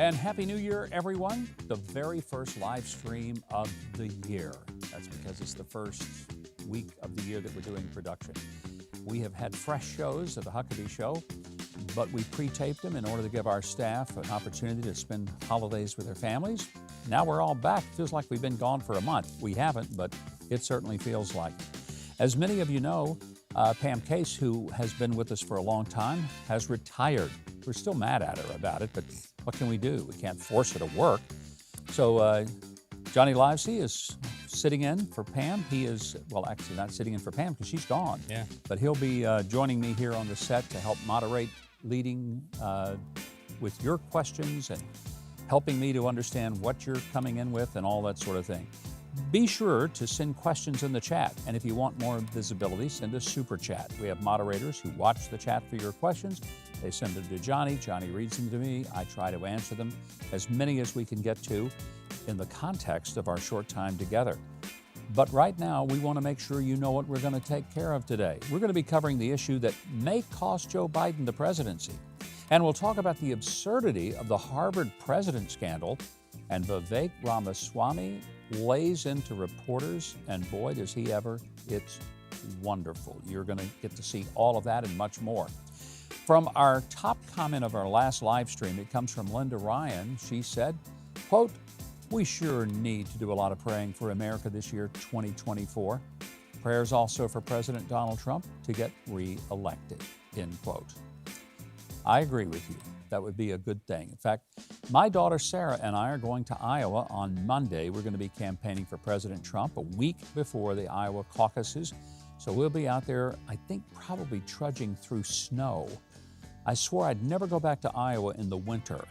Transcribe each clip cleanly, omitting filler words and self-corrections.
And Happy New Year, everyone. The very first live stream of the year. That's because it's the first week of the year that we're doing production. We have had fresh shows of the Huckabee Show, but we pre-taped them in order to give our staff an opportunity to spend holidays with their families. Now we're all back. Feels like we've been gone for a month. We haven't, but it certainly feels like. As many of you know, Pam Case, who has been with us for a long time, has retired. We're still mad at her about it, but what can we do? We can't force her to work. So Johnny Livesey is sitting in for Pam. He is, well, actually not sitting in for Pam because she's gone. Yeah. But he'll be joining me here on the set to help moderate, leading with your questions and helping me to understand what you're coming in with and all that sort of thing. Be sure to send questions in the chat, and if you want more visibility, send a super chat. We have moderators who watch the chat for your questions. They send them to Johnny. Johnny reads them to me. I try to answer them, as many as we can get to in the context of our short time together. But right now, we want to make sure you know what we're going to take care of today. We're going to be covering the issue that may cost Joe Biden the presidency. And we'll talk about the absurdity of the Harvard president scandal. And Vivek Ramaswamy lays into reporters, and boy, does he ever. It's wonderful. You're going to get to see all of that and much more. From our top comment of our last live stream, it comes from Linda Ryan. She said, quote, "We sure need to do a lot of praying for America this year, 2024. Prayers also for President Donald Trump to get re-elected," end quote. I agree with you. That would be a good thing. In fact, my daughter Sarah and I are going to Iowa on Monday. We're going to be campaigning for President Trump a week before the Iowa caucuses. So we'll be out there, I think, probably trudging through snow. I swore I'd never go back to Iowa in the winter,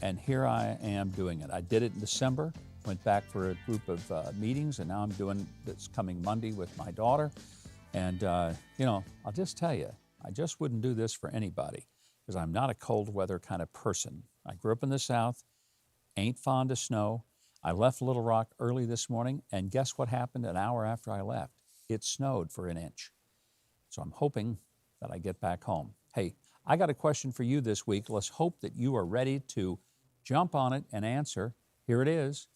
and here I am doing it. I did it in December, went back for a group of meetings, and now I'm doing this coming Monday with my daughter. And, I'll just tell you, I just wouldn't do this for anybody, because I'm not a cold weather kind of person. I grew up in the South, ain't fond of snow. I left Little Rock early this morning, and guess what happened an hour after I left? It snowed for an inch. So I'm hoping that I get back home. Hey, I got a question for you this week. Let's hope that you are ready to jump on it and answer. Here it is.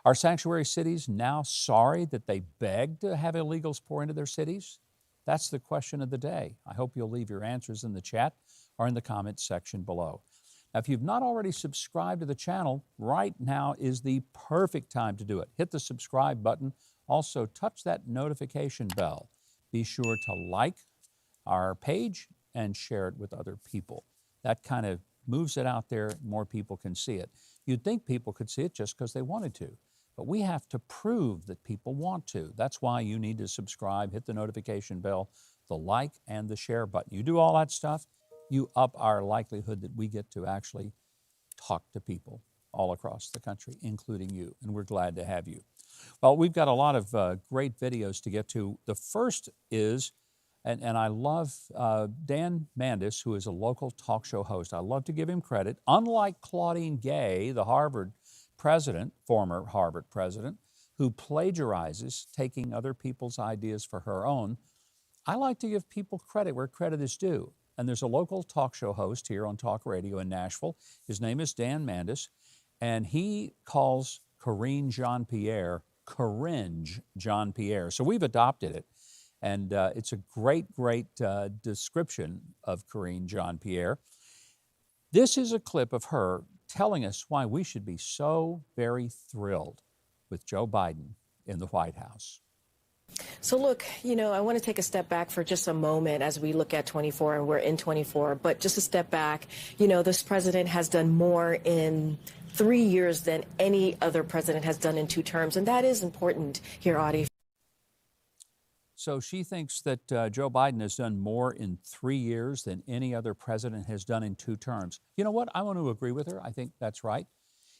Are sanctuary cities now sorry that they begged to have illegals pour into their cities? That's the question of the day. I hope you'll leave your answers in the chat or in the comments section below. Now, if you've not already subscribed to the channel, right now is the perfect time to do it. Hit the subscribe button. Also, touch that notification bell. Be sure to like our page and share it with other people. That kind of moves it out there. More people can see it. You'd think people could see it just because they wanted to. But we have to prove that people want to. That's why you need to subscribe, hit the notification bell, the like, and the share button. You do all that stuff, you up our likelihood that we get to actually talk to people all across the country, including you, and we're glad to have you. Well, we've got a lot of great videos to get to. The first is, and I love Dan Mandis, who is a local talk show host. I love to give him credit. Unlike Claudine Gay, the Harvard president, former Harvard president, who plagiarizes, taking other people's ideas for her own, I like to give people credit where credit is due. And there's a local talk show host here on Talk Radio in Nashville. His name is Dan Mandis, and he calls Corinne Jeanpierre Coringe Jeanpierre. So we've adopted it, and it's a great description of Corinne Jeanpierre. This is a clip of her telling us why we should be so very thrilled with Joe Biden in the White House. So look, I want to take a step back for just a moment as we look at 24, and we're in 24, but just a step back. This president has done more in 3 years than any other president has done in 2 terms, and that is important here, Audie. So she thinks that Joe Biden has done more in 3 years than any other president has done in 2 terms. You know what? I want to agree with her. I think that's right.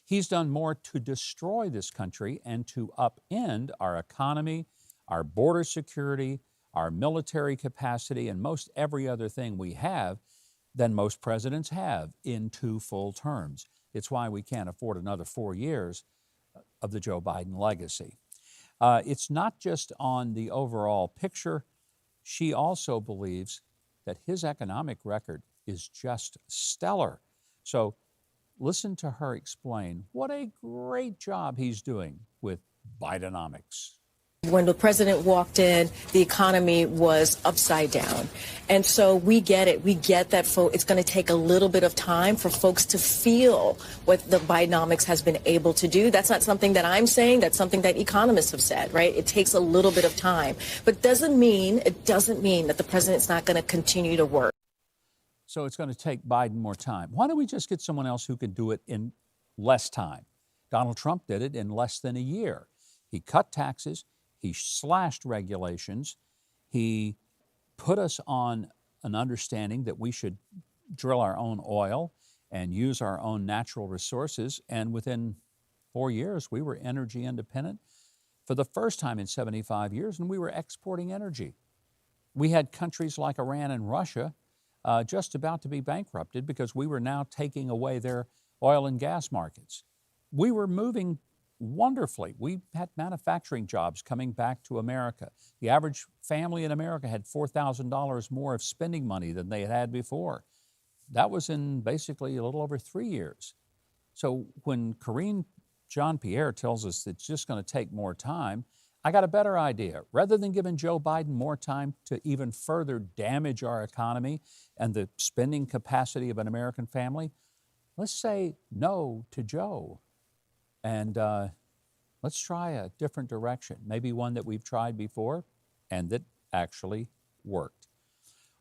He's done more to destroy this country and to upend our economy, our border security, our military capacity, and most every other thing we have than most presidents have in 2 full terms. It's why we can't afford another 4 years of the Joe Biden legacy. It's not just on the overall picture. She also believes that his economic record is just stellar. So listen to her explain what a great job he's doing with Bidenomics. When the president walked in, the economy was upside down. And so we get it. We get that it's going to take a little bit of time for folks to feel what the Bidenomics has been able to do. That's not something that I'm saying. That's something that economists have said, right? It takes a little bit of time. But it doesn't mean that the president's not going to continue to work. So it's going to take Biden more time. Why don't we just get someone else who can do it in less time? Donald Trump did it in less than a year. He cut taxes. He slashed regulations. He put us on an understanding that we should drill our own oil and use our own natural resources. And within 4 years, we were energy independent for the first time in 75 years, and we were exporting energy. We had countries like Iran and Russia just about to be bankrupted because we were now taking away their oil and gas markets. We were moving wonderfully. We had manufacturing jobs coming back to America. The average family in America had $4,000 more of spending money than they had had before. That was in basically a little over 3 years. So when Jeanpierre tells us it's just going to take more time, I got a better idea. Rather than giving Joe Biden more time to even further damage our economy and the spending capacity of an American family, let's say no to Joe. And let's try a different direction, maybe one that we've tried before and that actually worked.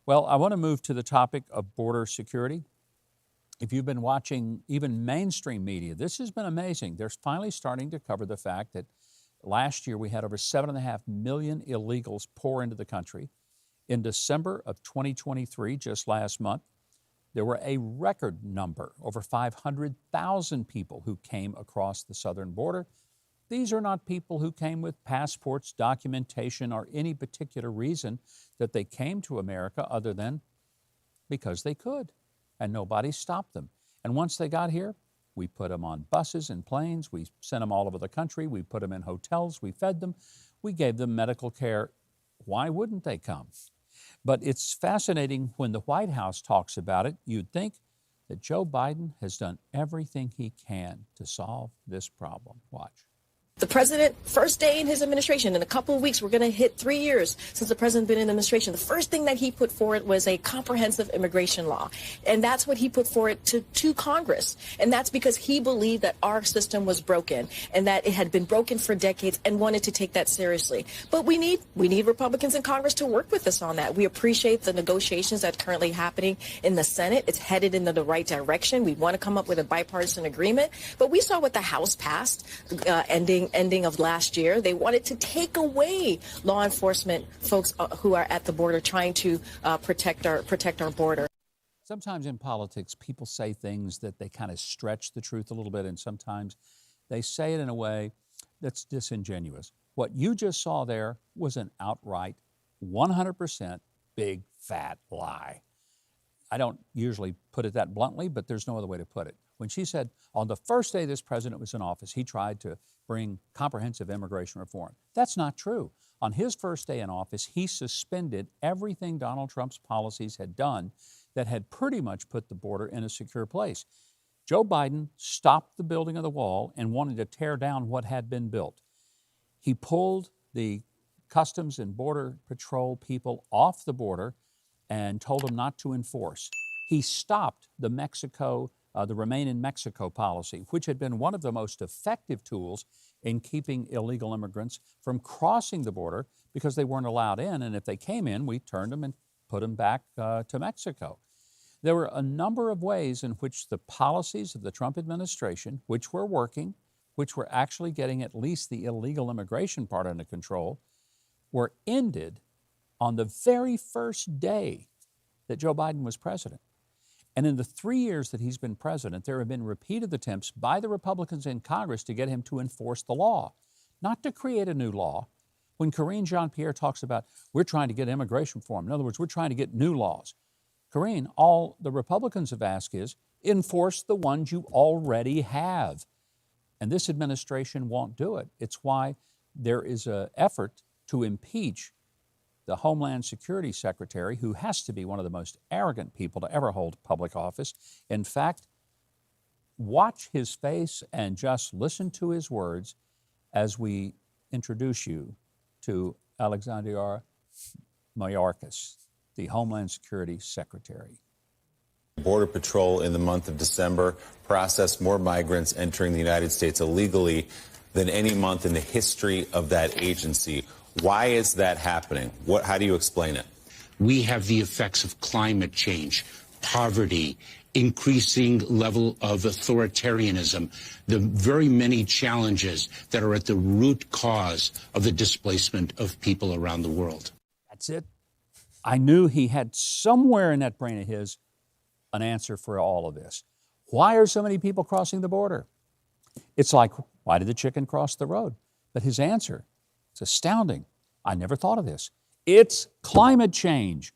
Well, I want to move to the topic of border security. If you've been watching even mainstream media, this has been amazing. They're finally starting to cover the fact that last year we had over 7.5 million illegals pour into the country. In December of 2023, just last month, there were a record number, over 500,000 people who came across the southern border. These are not people who came with passports, documentation, or any particular reason that they came to America other than because they could, and nobody stopped them. And once they got here, we put them on buses and planes. We sent them all over the country. We put them in hotels. We fed them. We gave them medical care. Why wouldn't they come? But it's fascinating when the White House talks about it. You'd think that Joe Biden has done everything he can to solve this problem. Watch. The president, first day in his administration, in a couple of weeks, we're going to hit 3 years since the president's been in administration. The first thing that he put forward was a comprehensive immigration law. And that's what he put forward to Congress. And that's because he believed that our system was broken and that it had been broken for decades and wanted to take that seriously. But we need Republicans in Congress to work with us on that. We appreciate the negotiations that's currently happening in the Senate. It's headed in the right direction. We want to come up with a bipartisan agreement. But we saw what the House passed, ending of last year. They wanted to take away law enforcement folks who are at the border trying to protect our border. Sometimes in politics, people say things that they kind of stretch the truth a little bit, and sometimes they say it in a way that's disingenuous. What you just saw there was an outright 100% big fat lie. I don't usually put it that bluntly, but there's no other way to put it. When she said on the first day this president was in office, he tried to bring comprehensive immigration reform. That's not true. On his first day in office, he suspended everything Donald Trump's policies had done that had pretty much put the border in a secure place. Joe Biden stopped the building of the wall and wanted to tear down what had been built. He pulled the Customs and Border Patrol people off the border and told them not to enforce. He stopped the Remain in Mexico policy, which had been one of the most effective tools in keeping illegal immigrants from crossing the border because they weren't allowed in. And if they came in, we turned them and put them back to Mexico. There were a number of ways in which the policies of the Trump administration, which were working, which were actually getting at least the illegal immigration part under control, were ended on the very first day that Joe Biden was president. And in the 3 years that he's been president, there have been repeated attempts by the Republicans in Congress to get him to enforce the law, not to create a new law. When Jeanpierre talks about we're trying to get immigration reform, in other words, we're trying to get new laws. All the Republicans have asked is enforce the ones you already have. And this administration won't do it. It's why there is an effort to impeach the Homeland Security Secretary, who has to be one of the most arrogant people to ever hold public office. In fact, watch his face and just listen to his words as we introduce you to Alexandria Mayorkas, the Homeland Security Secretary. Border Patrol in the month of December processed more migrants entering the United States illegally than any month in the history of that agency. Why is that happening? How do you explain it? We have the effects of climate change, poverty, increasing level of authoritarianism, the very many challenges that are at the root cause of the displacement of people around the world. That's it. I knew he had somewhere in that brain of his an answer for all of this. Why are so many people crossing the border? It's like, why did the chicken cross the road? But his answer, it's astounding. I never thought of this. It's climate change.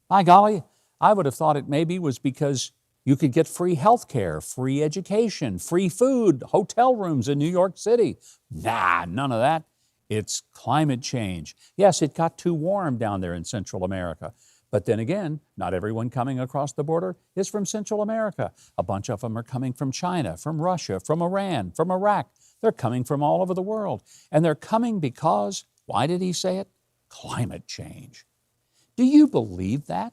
By golly, I would have thought it maybe was because you could get free health care, free education, free food, hotel rooms in New York City. Nah, none of that. It's climate change. Yes, it got too warm down there in Central America. But then again, not everyone coming across the border is from Central America. A bunch of them are coming from China, from Russia, from Iran, from Iraq. They're coming from all over the world. And they're coming because, why did he say it? Climate change. Do you believe that?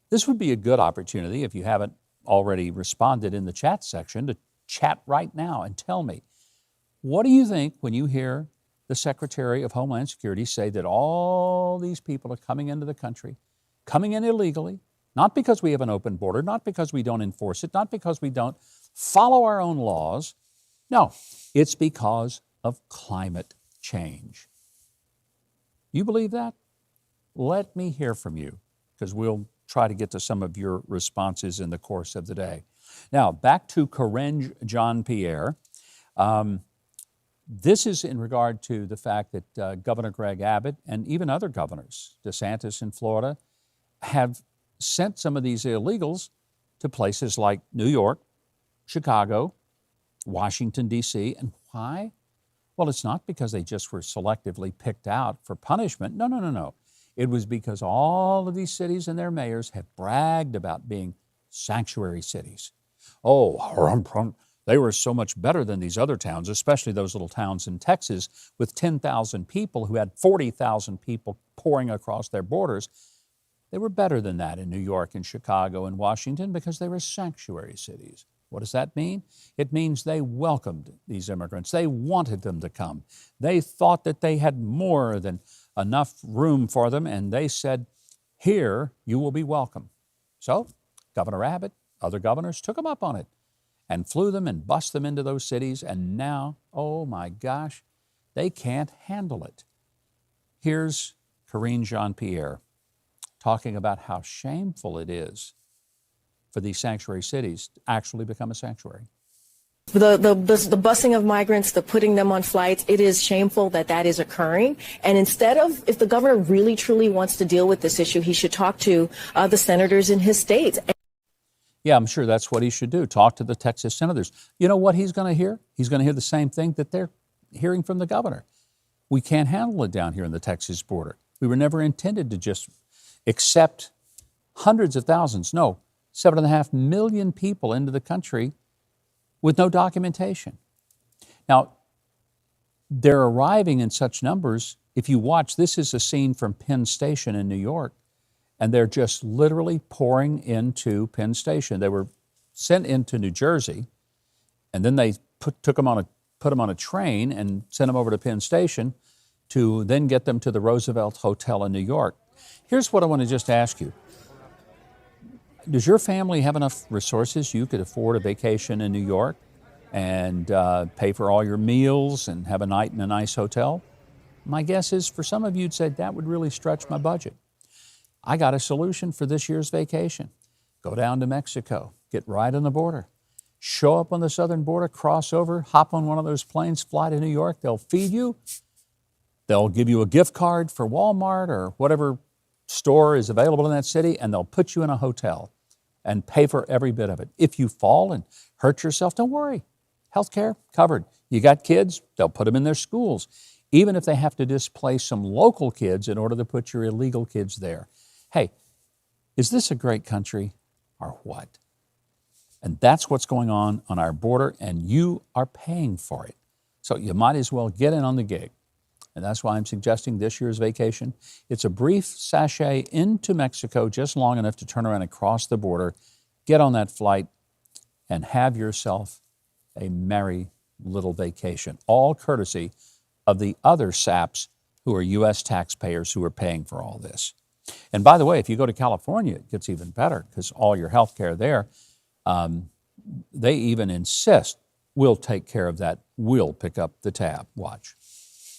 This would be a good opportunity, if you haven't already responded in the chat section, to chat right now and tell me, what do you think when you hear the Secretary of Homeland Security say that all these people are coming into the country, coming in illegally, not because we have an open border, not because we don't enforce it, not because we don't follow our own laws. No, it's because of climate change. You believe that? Let me hear from you, because we'll try to get to some of your responses in the course of the day. Now, back to Karenge Jeanpierre. This is in regard to the fact that Governor Greg Abbott and even other governors, DeSantis in Florida, have sent some of these illegals to places like New York, Chicago, Washington, D.C. And why? Well, it's not because they just were selectively picked out for punishment. No. It was because all of these cities and their mayors have bragged about being sanctuary cities. Oh, they were so much better than these other towns, especially those little towns in Texas with 10,000 people who had 40,000 people pouring across their borders. They were better than that in New York and Chicago and Washington because they were sanctuary cities. What does that mean? It means they welcomed these immigrants. They wanted them to come. They thought that they had more than enough room for them, and they said, here you will be welcome. So Governor Abbott, other governors took them up on it and flew them and bussed them into those cities, and now, oh my gosh, they can't handle it. Here's Karenge Jeanpierre talking about how shameful it is for these sanctuary cities to actually become a sanctuary. The busing of migrants, the putting them on flights, it is shameful that that is occurring. And instead of, if the governor really truly wants to deal with this issue, he should talk to the senators in his states. Yeah, I'm sure that's what he should do, talk to the Texas senators. You know what he's going to hear? He's going to hear the same thing that they're hearing from the governor. We can't handle it down here in the Texas border. We were never intended to just accept hundreds of thousands, no, 7.5 million people into the country with no documentation. Now, they're arriving in such numbers. If you watch, this is a scene from Penn Station in New York, and they're just literally pouring into Penn Station. They were sent into New Jersey, and then they put them on a train and sent them over to Penn Station to then get them to the Roosevelt Hotel in New York. Here's what I want to just ask you. Does your family have enough resources you could afford a vacation in New York and pay for all your meals and have a night in a nice hotel? My guess is for some of you, you'd say that would really stretch my budget. I got a solution for this year's vacation. Go down to Mexico, get right on the border, show up on the southern border, cross over, hop on one of those planes, fly to New York. They'll feed you. They'll give you a gift card for Walmart or whatever store is available in that city, and they'll put you in a hotel and pay for every bit of it. If you fall and hurt yourself, don't worry. Healthcare covered. You got kids, they'll put them in their schools, even if they have to displace some local kids in order to put your illegal kids there. Hey, is this a great country or what? And that's what's going on our border, and you are paying for it. So you might as well get in on the gig. And that's why I'm suggesting this year's vacation. It's a brief sachet into Mexico, just long enough to turn around and cross the border, get on that flight, and have yourself a merry little vacation, all courtesy of the other saps who are U.S. taxpayers who are paying for all this. And by the way, if you go to California, it gets even better because all your health care there, they even insist we'll take care of that. We'll pick up the tab. Watch.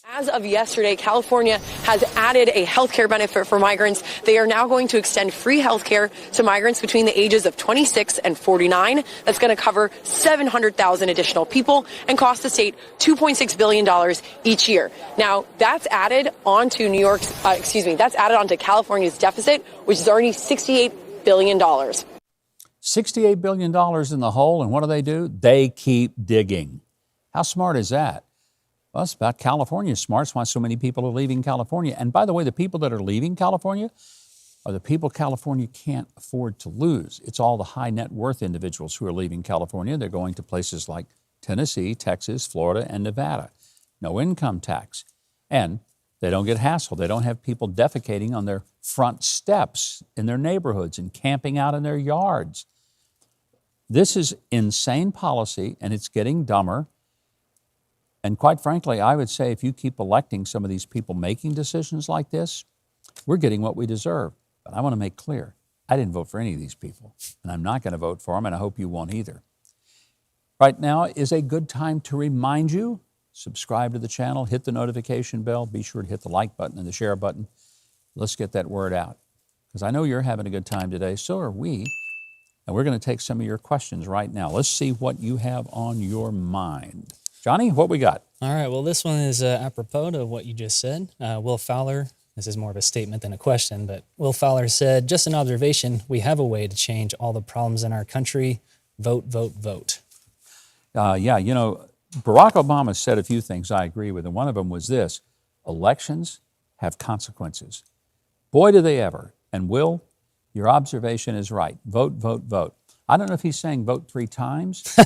As of yesterday, California has added a health care benefit for migrants. They are now going to extend free health care to migrants between the ages of 26 and 49. That's going to cover 700,000 additional people and cost the state $2.6 billion each year. Now, that's added onto that's added onto California's deficit, which is already $68 billion. $68 billion in the hole, and what do? They keep digging. How smart is that? Well, it's about California's smart. It's why so many people are leaving California. And by the way, the people that are leaving California are the people California can't afford to lose. It's all the high net worth individuals who are leaving California. They're going to places like Tennessee, Texas, Florida, and Nevada. No income tax. And they don't get hassled. They don't have people defecating on their front steps in their neighborhoods and camping out in their yards. This is insane policy, and it's getting dumber. And quite frankly, I would say if you keep electing some of these people making decisions like this, we're getting what we deserve. But I want to make clear, I didn't vote for any of these people, and I'm not going to vote for them, and I hope you won't either. Right now is a good time to remind you, subscribe to the channel, hit the notification bell, be sure to hit the like button and the share button. Let's get that word out, because I know you're having a good time today, so are we. And we're going to take some of your questions right now. Let's see what you have on your mind. Johnny, what we got? All right, well, this one is apropos to what you just said. Will Fowler, this is more of a statement than a question, but Will Fowler said, just an observation, we have a way to change all the problems in our country. Vote, vote, vote. Yeah, you know, Barack Obama said a few things I agree with, and one of them was this: elections have consequences. Boy, do they ever. And Will, your observation is right. Vote, vote, vote. I don't know if he's saying vote 3 times.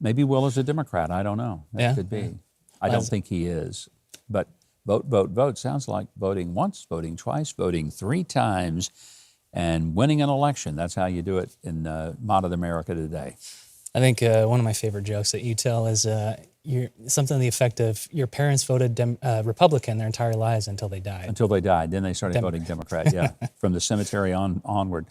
Maybe Will is a Democrat. I don't know. That could be. I don't think he is. But vote, vote, vote sounds like voting once, voting twice, voting 3 times, and winning an election. That's how you do it in modern America today. I think one of my favorite jokes that you tell is something to the effect of your parents voted Republican their entire lives until they died. Until they died. Then they started voting Democrat, yeah, from the cemetery onward.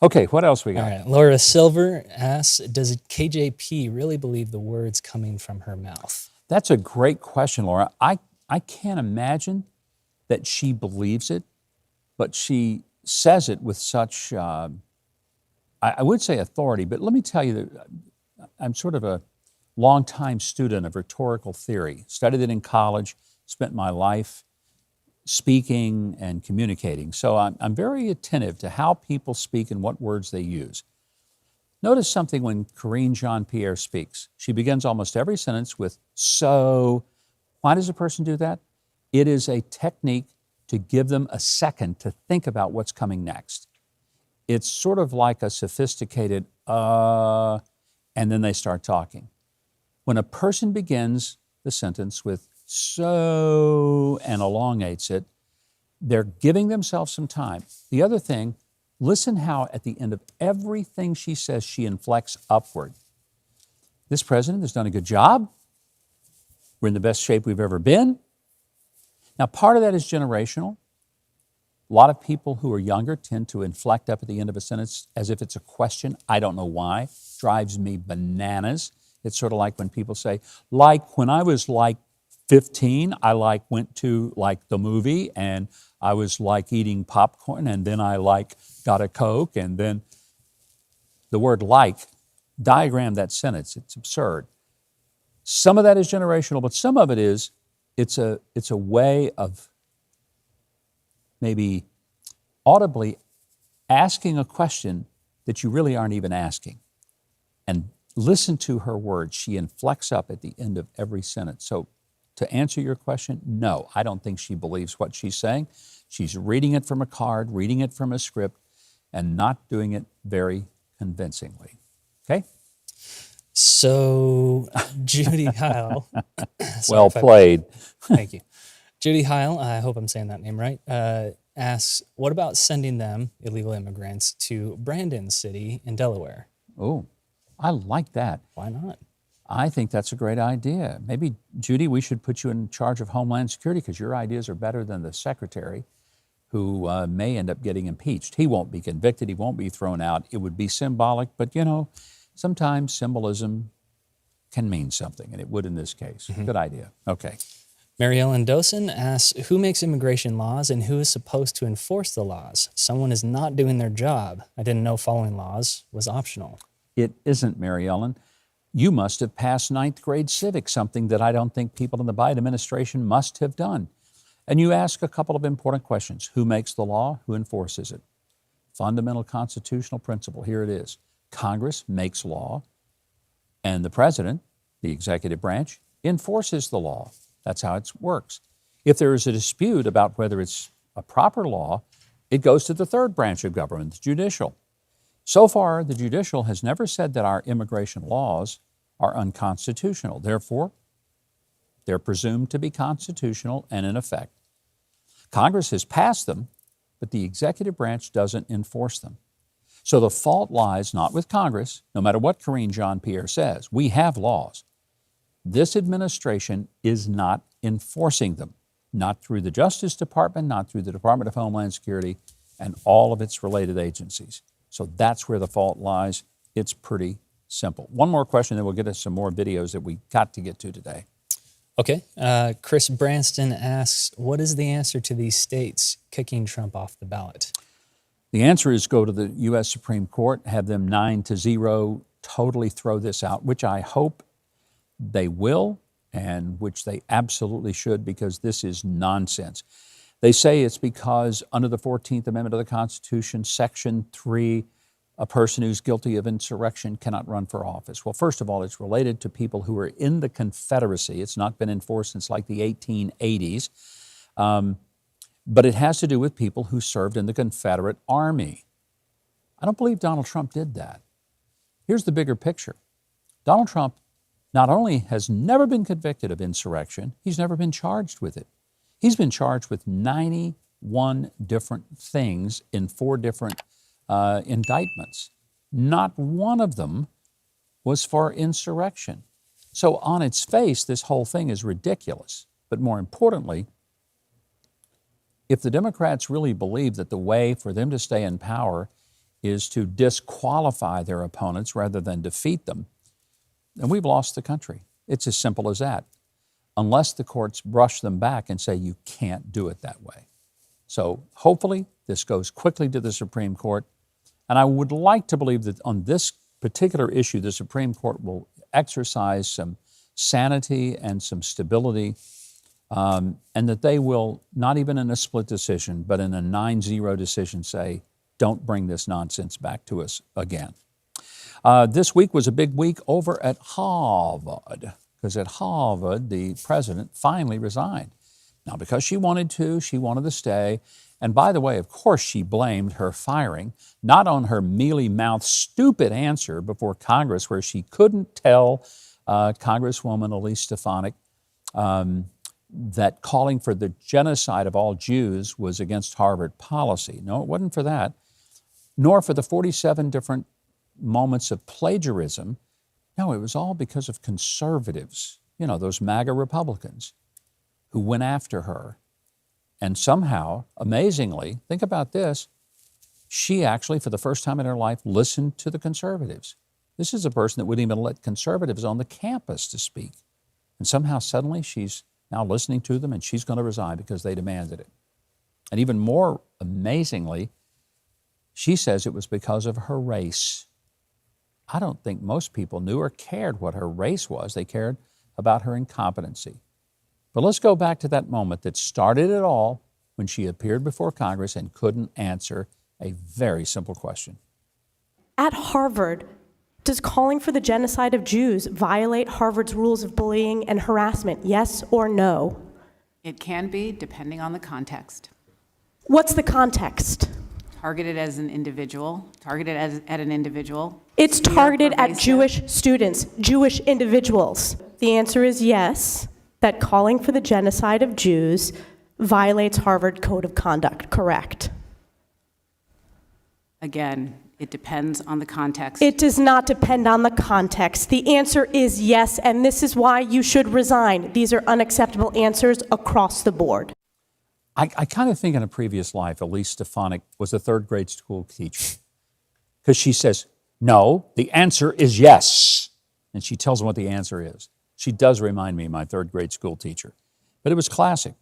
Okay, what else we got? All right, Laura Silver asks, does KJP really believe the words coming from her mouth? That's a great question, Laura. I can't imagine that she believes it, but she says it with such, I would say authority, but let me tell you that I'm sort of a longtime student of rhetorical theory, studied it in college, spent my life speaking and communicating. So I'm very attentive to how people speak and what words they use. Notice something when Jeanpierre speaks. She begins almost every sentence with so. Why does a person do that? It is a technique to give them a second to think about what's coming next. It's sort of like a sophisticated and then they start talking. When a person begins the sentence with so and elongates it, they're giving themselves some time. The other thing, listen how at the end of everything she says, she inflects upward. This president has done a good job. We're in the best shape we've ever been. Now, part of that is generational. A lot of people who are younger tend to inflect up at the end of a sentence as if it's a question. I don't know why. Drives me bananas. It's sort of like when people say, like when I was like 15, I went to the movie and I was eating popcorn and then I got a Coke and then the word diagram that sentence. It's absurd. Some of that is generational, but some of it is, it's a way of maybe audibly asking a question that you really aren't even asking. And listen to her words. She inflects up at the end of every sentence. So to answer your question, no, I don't think she believes what she's saying. She's reading it from a card, reading it from a script, and not doing it very convincingly. Okay? So, Judy Heil. Well played. Thank you. Judy Heil, I hope I'm saying that name right, asks, what about sending them, illegal immigrants, to Brandon City in Delaware? Oh, I like that. Why not? I think that's a great idea. Maybe, Judy, we should put you in charge of Homeland Security because your ideas are better than the secretary, who may end up getting impeached. He won't be convicted. He won't be thrown out. It would be symbolic, but, you know, sometimes symbolism can mean something, and it would in this case. Good idea. Okay. Mary Ellen Dosen asks, who makes immigration laws and who is supposed to enforce the laws? Someone is not doing their job. I didn't know following laws was optional. It isn't, Mary Ellen. You must have passed ninth grade civics, something that I don't think people in the Biden administration must have done. And you ask a couple of important questions. Who makes the law? Who enforces it? Fundamental constitutional principle. Here it is. Congress makes law, and the president, the executive branch, enforces the law. That's how it works. If there is a dispute about whether it's a proper law, it goes to the third branch of government, the judicial. So far, the judicial has never said that our immigration laws are unconstitutional. Therefore, they're presumed to be constitutional and in effect. Congress has passed them, but the executive branch doesn't enforce them. So the fault lies not with Congress, no matter what Karine Jeanpierre says. We have laws. This administration is not enforcing them, not through the Justice Department, not through the Department of Homeland Security, and all of its related agencies. So that's where the fault lies. It's pretty simple. One more question, then we'll get us some more videos that we got to get to today. Okay. Chris Branston asks, what is the answer to these states kicking Trump off the ballot? The answer is go to the U.S. Supreme Court, have them 9-0, totally throw this out, which I hope they will, and which they absolutely should, because this is nonsense. They say it's because under the 14th Amendment of the Constitution, Section 3, a person who's guilty of insurrection cannot run for office. Well, first of all, it's related to people who are in the Confederacy. It's not been enforced since like the 1880s. But it has to do with people who served in the Confederate Army. I don't believe Donald Trump did that. Here's the bigger picture. Donald Trump not only has never been convicted of insurrection, he's never been charged with it. He's been charged with 91 different things in 4 different indictments. Not one of them was for insurrection. So on its face, this whole thing is ridiculous. But more importantly, if the Democrats really believe that the way for them to stay in power is to disqualify their opponents rather than defeat them, then we've lost the country. It's as simple as that, unless the courts brush them back and say you can't do it that way. So hopefully this goes quickly to the Supreme Court, and I would like to believe that on this particular issue, the Supreme Court will exercise some sanity and some stability, and that they will, not even in a split decision, but in a 9-0 decision, say, don't bring this nonsense back to us again. This week was a big week over at Harvard, because at Harvard, the president finally resigned. Now, because she wanted to stay. And by the way, of course, she blamed her firing, not on her mealy-mouthed, stupid answer before Congress, where she couldn't tell Congresswoman Elise Stefanik that calling for the genocide of all Jews was against Harvard policy. No, it wasn't for that, nor for the 47 different moments of plagiarism. No, it was all because of conservatives, those MAGA Republicans who went after her. And somehow, amazingly, think about this, she actually, for the first time in her life, listened to the conservatives. This is a person that wouldn't even let conservatives on the campus to speak. And somehow, suddenly, she's now listening to them, and she's going to resign because they demanded it. And even more amazingly, she says it was because of her race. I don't think most people knew or cared what her race was. They cared about her incompetency. But let's go back to that moment that started it all when she appeared before Congress and couldn't answer a very simple question. At Harvard, does calling for the genocide of Jews violate Harvard's rules of bullying and harassment, yes or no? It can be, depending on the context. What's the context? Targeted as an individual, at an individual. It's targeted at Jewish students, Jewish individuals. The answer is yes, that calling for the genocide of Jews violates Harvard Code of Conduct, correct? Again, it depends on the context. It does not depend on the context. The answer is yes, and this is why you should resign. These are unacceptable answers across the board. I kind of think in a previous life, Elise Stefanik was a third grade school teacher, because she says, no, the answer is yes. And she tells them what the answer is. She does remind me of my third grade school teacher. But it was classic.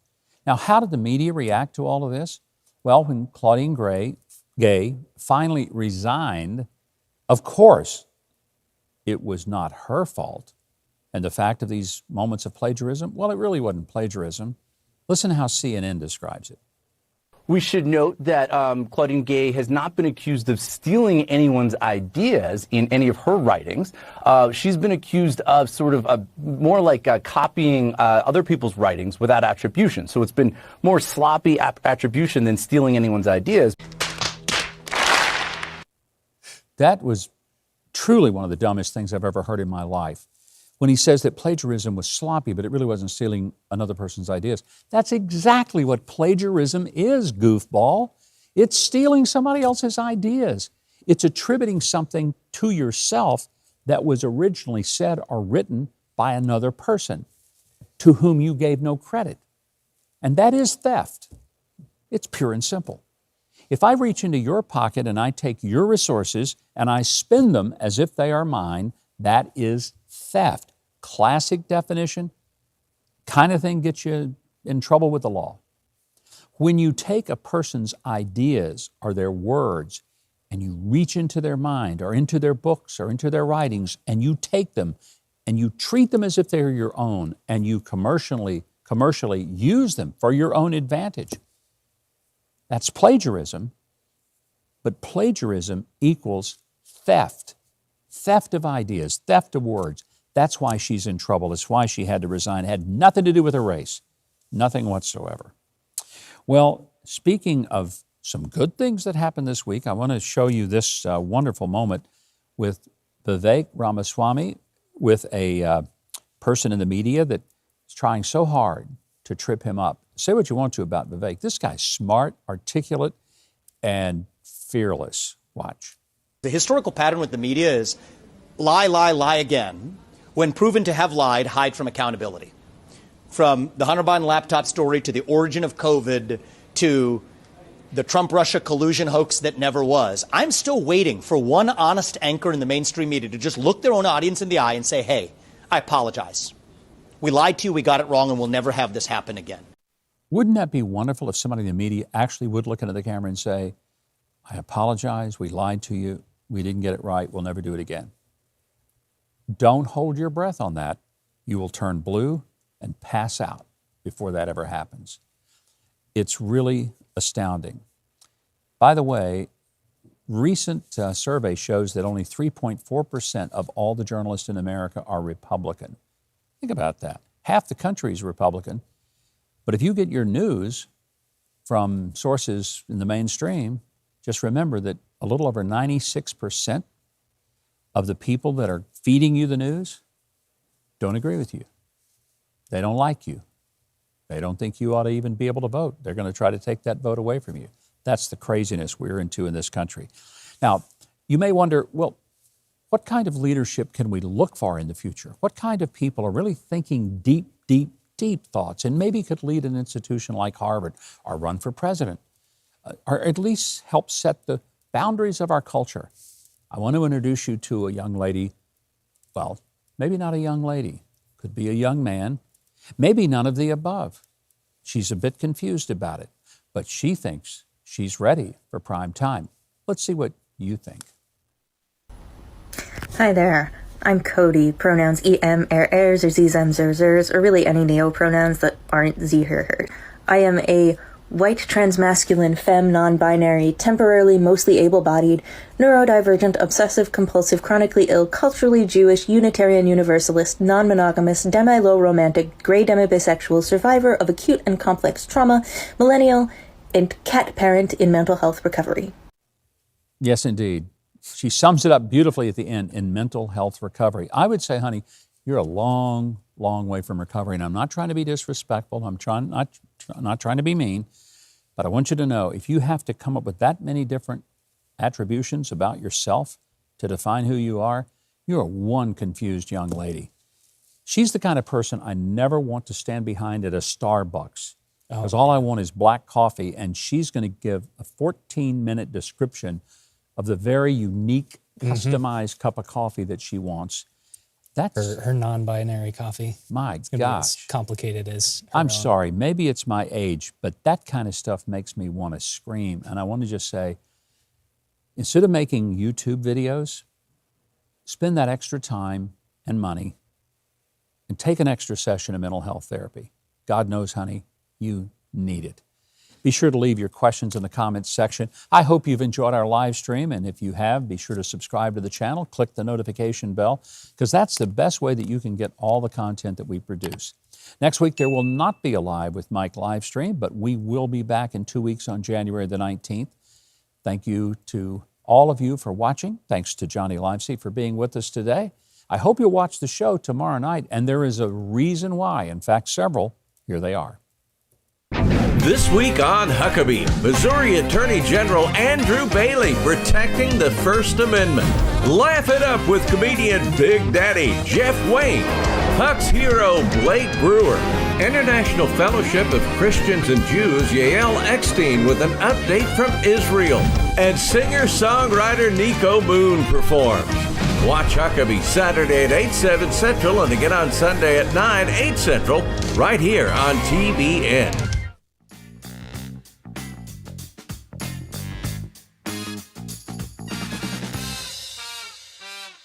Now, how did the media react to all of this? Well, when Claudine Gay finally resigned, of course, it was not her fault. And the fact of these moments of plagiarism, well, it really wasn't plagiarism. Listen to how CNN describes it. We should note that Claudine Gay has not been accused of stealing anyone's ideas in any of her writings. She's been accused of sort of more like copying other people's writings without attribution. So it's been more sloppy attribution than stealing anyone's ideas. That was truly one of the dumbest things I've ever heard in my life. When he says that plagiarism was sloppy, but it really wasn't stealing another person's ideas. That's exactly what plagiarism is, goofball. It's stealing somebody else's ideas. It's attributing something to yourself that was originally said or written by another person to whom you gave no credit. And that is theft. It's pure and simple. If I reach into your pocket and I take your resources and I spend them as if they are mine, that is theft. Classic definition, kind of thing gets you in trouble with the law. When you take a person's ideas or their words and you reach into their mind or into their books or into their writings and you take them and you treat them as if they're your own and you commercially use them for your own advantage, that's plagiarism. But plagiarism equals theft. Theft of ideas, theft of words. That's why she's in trouble. That's why she had to resign. It had nothing to do with her race. Nothing whatsoever. Well, speaking of some good things that happened this week, I want to show you this wonderful moment with Vivek Ramaswamy, with a person in the media that is trying so hard to trip him up. Say what you want to about Vivek. This guy's smart, articulate, and fearless. Watch. The historical pattern with the media is lie, lie, lie again. When proven to have lied, hide from accountability. From the Hunter Biden laptop story to the origin of COVID to the Trump-Russia collusion hoax that never was. I'm still waiting for one honest anchor in the mainstream media to just look their own audience in the eye and say, hey, I apologize. We lied to you, we got it wrong, and we'll never have this happen again. Wouldn't that be wonderful if somebody in the media actually would look into the camera and say, I apologize, we lied to you, we didn't get it right, we'll never do it again. Don't hold your breath on that. You will turn blue and pass out before that ever happens. It's really astounding. By the way, recent survey shows that only 3.4% of all the journalists in America are Republican. Think about that. Half the country is Republican. But if you get your news from sources in the mainstream, just remember that a little over 96% of the people that are feeding you the news don't agree with you. They don't like you. They don't think you ought to even be able to vote. They're going to try to take that vote away from you. That's the craziness we're into in this country. Now, you may wonder, well, what kind of leadership can we look for in the future? What kind of people are really thinking deep, deep, deep thoughts and maybe could lead an institution like Harvard or run for president or at least help set the boundaries of our culture? I want to introduce you to a young lady. Well, maybe not a young lady. Could be a young man. Maybe none of the above. She's a bit confused about it, but she thinks she's ready for prime time. Let's see what you think. Hi there. I'm Cody. Pronouns em, ers, or zem, zers, or really any neo-pronouns that aren't z, her. I am a white, transmasculine, femme, non-binary, temporarily mostly able-bodied, neurodivergent, obsessive-compulsive, chronically ill, culturally Jewish, Unitarian Universalist, non-monogamous, demi-low romantic, gray demi-bisexual, survivor of acute and complex trauma, millennial, and cat parent in mental health recovery. Yes, indeed. She sums it up beautifully at the end, in mental health recovery. I would say, honey, you're a long, long way from recovery, and I'm not trying to be disrespectful. I'm not trying to be mean, but I want you to know, if you have to come up with that many different attributions about yourself to define who you are one confused young lady. She's the kind of person I never want to stand behind at a Starbucks, because all I want is black coffee, and she's going to give a 14-minute description of the very unique, customized cup of coffee that she wants. That's her non-binary coffee. My It's gonna be as complicated as her I'm own. sorry, maybe it's my age, but that kind of stuff makes me want to scream. And I want to just say, instead of making YouTube videos, spend that extra time and money and take an extra session of mental health therapy. God knows, honey, you need it. Be sure to leave your questions in the comments section. I hope you've enjoyed our live stream, and if you have, be sure to subscribe to the channel, click the notification bell, because that's the best way that you can get all the content that we produce. Next week, there will not be a Live with Mike live stream, but we will be back in 2 weeks on January the 19th. Thank you to all of you for watching. Thanks to Johnny Livesey for being with us today. I hope you'll watch the show tomorrow night, and there is a reason why. In fact, several. Here they are. This week on Huckabee, Missouri Attorney General Andrew Bailey protecting the First Amendment. Laugh it up with comedian Big Daddy Jeff Wayne. Huck's hero Blake Brewer. International Fellowship of Christians and Jews Yael Eckstein with an update from Israel. And singer-songwriter Nico Moon performs. Watch Huckabee Saturday at 8, 7 Central and again on Sunday at 9, 8 Central, right here on TBN.